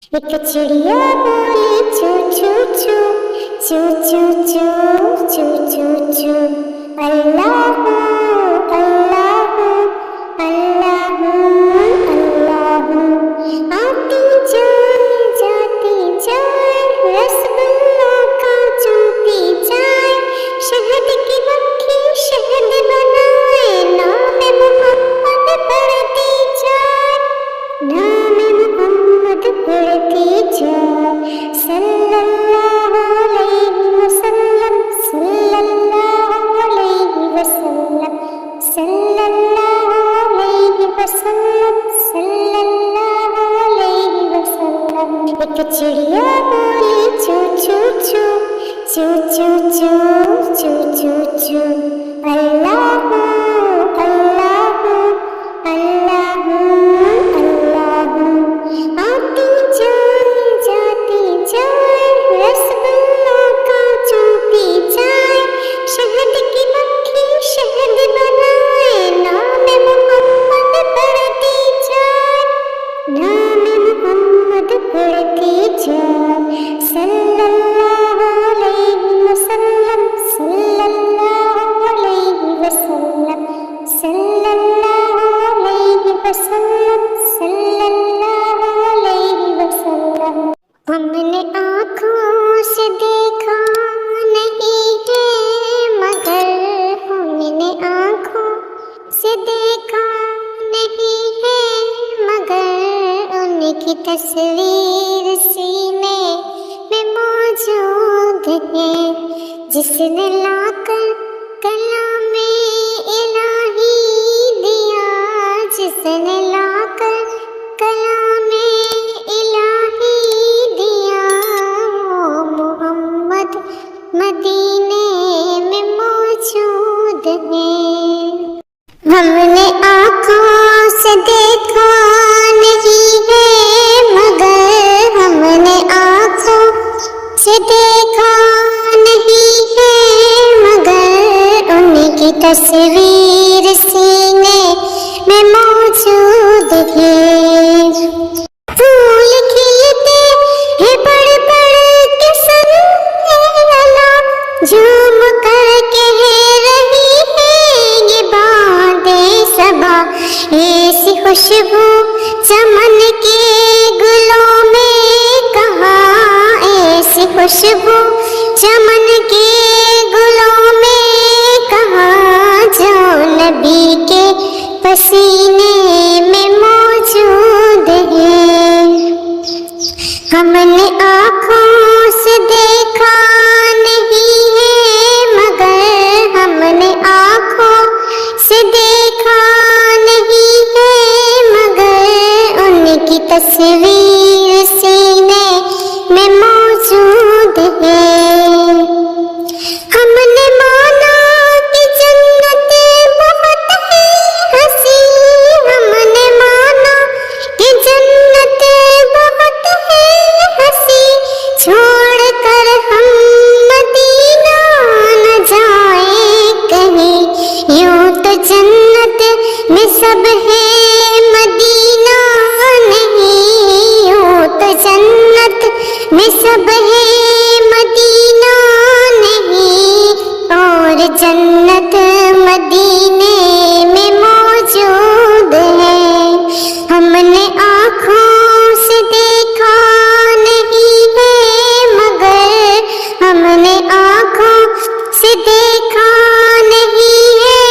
ایک چڑیا بولی چو چو چو چو چو چو چو چو چو اللہ اللہ اللہ اللہ آتی جائے جاتی جائے رسگلہ کا چوتی جائے شہد کی مکھی شہد بنائے نام محمد پڑھتی جائے نام محمد پڑھتی جائے صلی اللہ علیہ وسلم صلی اللہ علیہ وسلم صلی اللہ علیہ وسلم صلی اللہ علیہ وسلم ایک چڑیا بولی چو چو چو چو چو چو چو چو چو اللہ اللہ اللہ اللہ آتی جائے جاتی جائے رسگلہ کا چوتی جائے شہد کی مکھی شہد بنائے نام محمد پڑھتی جائے نام محمد پڑھتی جائے صلی اللہ علیہ وسلم صلی اللہ علیہ وسلم صلی اللہ علیہ وسلم صلی اللہ علیہ وسلم ہم نے آنکھوں سے دیکھا نہیں ہے مگر ہم نے آنکھوں سے دیکھا نہیں ہے مگر ان کی تصویر سینے میں موجود ہے جس نے لا کر کلام الہی دیا جس نے لا کر کلام الہی دیا وہ محمد مدینے میں موجود ہے ہم نے آنکھوں سے دیکھا نہیں ہے مگر ہم نے آنکھوں سے دیکھا نہیں ہے مگر ان کی تصویر سینے میں موجود ہے پھول کھلتے ہیں بڑھ بڑھ کے سنہلا جھوم کر کہہ رہی ہے یہ بادیں صبا ایسی خوشبو چمن کے گلوں میں کہاں ایسی خوشبو چمن کے گلوں میں کہاں جو نبی کے پسینے میں موجود ہے ہم نے آنکھوں سے دیکھا نہیں ہے مگر ہم نے آنکھوں سے دیکھا نہیں ہے مگر ان کی تصویر سینے میں موجود ہے ہم نے مانا کہ جنت بہت ہے ہنسی ہم نے مانا کہ جنت بہت ہے ہنسی چھوڑ کر ہم مدینہ نہ جائیں کہیں یوں تو جنت میں سب ہے مدینہ نہیں یوں تو جنت میں سب ہے مدینہ نہیں اور جنت مدینے میں موجود ہے ہم نے آنکھوں سے دیکھا نہیں ہے مگر ہم نے آنکھوں سے دیکھا نہیں ہے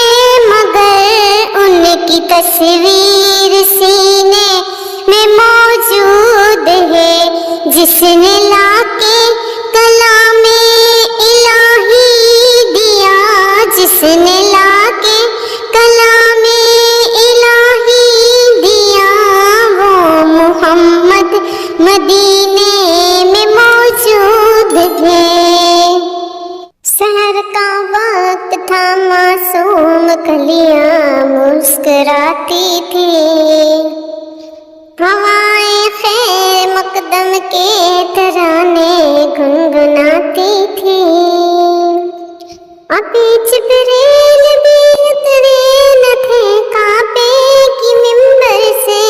مگر ان کی تصویر سینے میں موجود ہے جس نے لا کے کلام الہی دیا جس نے لا کے کلام الہی دیا وہ محمد مدینے میں موجود ہے سحر کا وقت تھا معصوم کلیاں مسکراتی تھی ہوائیں خیر مقدم کے ترانے گنگناتی تھی ابھی جبریل بھی اترے نہ تھے کعبے کی ممبر سے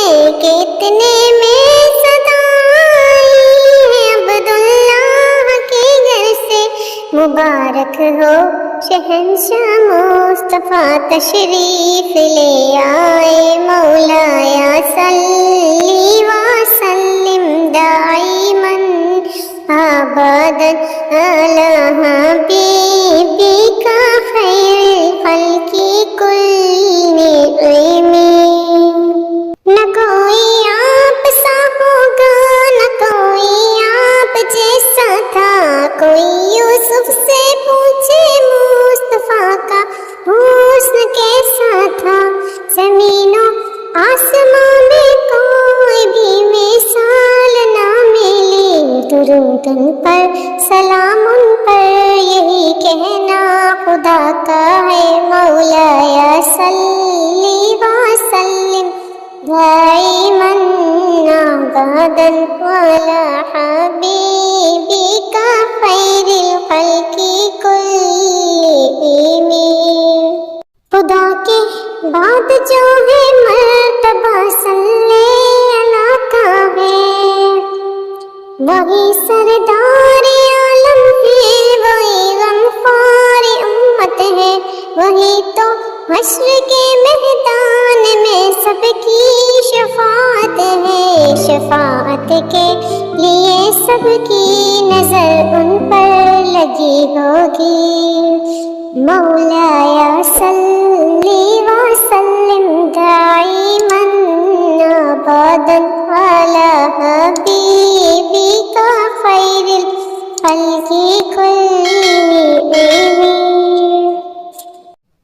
کہ اتنے میں صدا مبارک ہو شہنشاہ مصطفیٰ تشریف لے آئے مولایا صلی وسلم دائما ابدا علی حبیبک خیر الخلق کلہم۔ نہ کوئی آپ سا ہوگا نہ کوئی آپ جیسا تھا، کوئی یوسف سے پوچھے مصطفیٰ کا حسن کیسا تھا، زمین و آسمان میں کوئی بھی مثال نہ ملی، درود ان پر سلام ان پر یہی کہنا خدا کا ہے، مولایا صلی وسلم دائما ابدا علی حبیبک خیر الخلق کلہم۔ خدا کے بعد جو ہے مرتبہ صلی اللہ کا ہے، وہی سردار عالم ہے، وہی غمخوار امت ہے، وہی تو حشر کے میدان میں سب کی شفاعت ہے، شفاعت کے لیے سب کی نظر ان پر لگی ہوگی، مولایا صلی وسلم دائما ابدا علی حبیبک خیر الخلق کلہم۔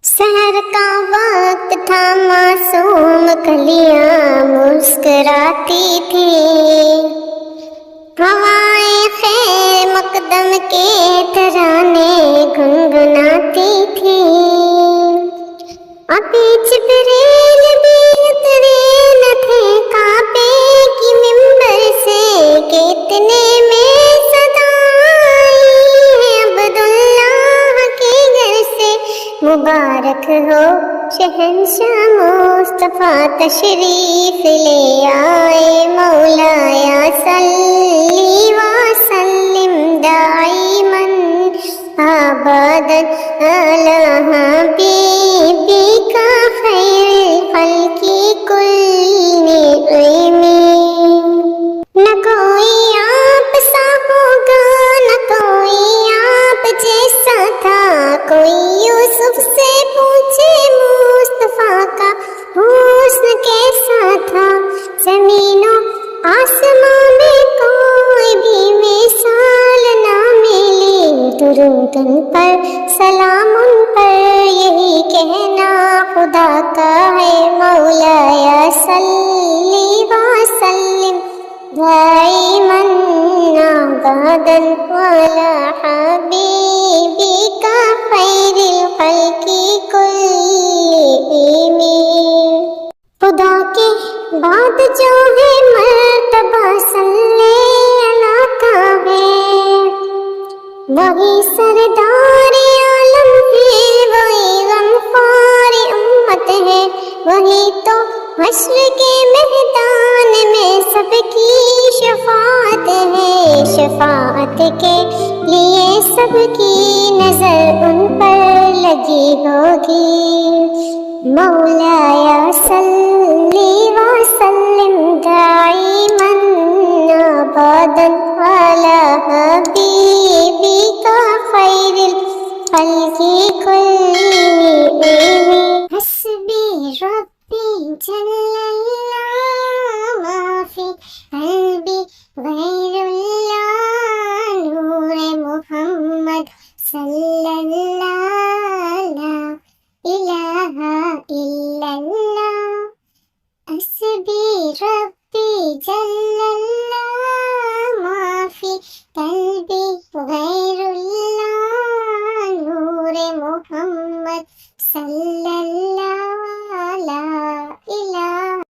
سحر کا وقت تھا، معصوم کلیاں مسکراتی تھیں، ہوائیں خیر مقدم کے ترانے گنگناتی تھیں، ابھی جبریل بھی اترے نہ تھے کعبے کی ممبر سے کہ اتنے میں صدا آئی ہے عبداللہ کے گھر سے، مبارک ہو شہنشاہ مصطفیٰ تشریف لے آئے مولایا صلی وسلم دائما ابدا علی حبیبک خیر الخلق کلہم۔ نہ کوئی آپ سا ہوگا نہ کوئی آپ جیسا تھا، کوئی یوسف سے پوچھے مصطفیٰ کا حسن کیسا تھا، زمین و آسمان میں کوئی بھی مثال نہ ملی، درود ان پر سلام ان پر یہی کہنا خدا کا ہے، مولایا صلی وسلم دائما ابدا علی حبیبک خیر الخلق کلہم۔ خدا کے بعد جو ہے مرتبہ صلی اللہ کا ہے، وہی سردار عالم ہے، وہی غمخوار امت ہے، وہی تو حشر کے میدان میں سب کی شفاعت ہے، شفاعت کے لیے سب کی نظر ان پر لگی ہوگی، مولایا صلی وسلم دائما ابدا علی حبیبک خیر الخلق کلہم۔ حسبی ربی جل اللہ ما فی قلبی غیر اللہ، نور محمد صلی اللہ لا الہ الا اللہ، حسبی ربی جل اللہ ما فی قلبی غیر اللہ، نور محمد صلی اللہ لا الہ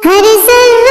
ہر ذرہ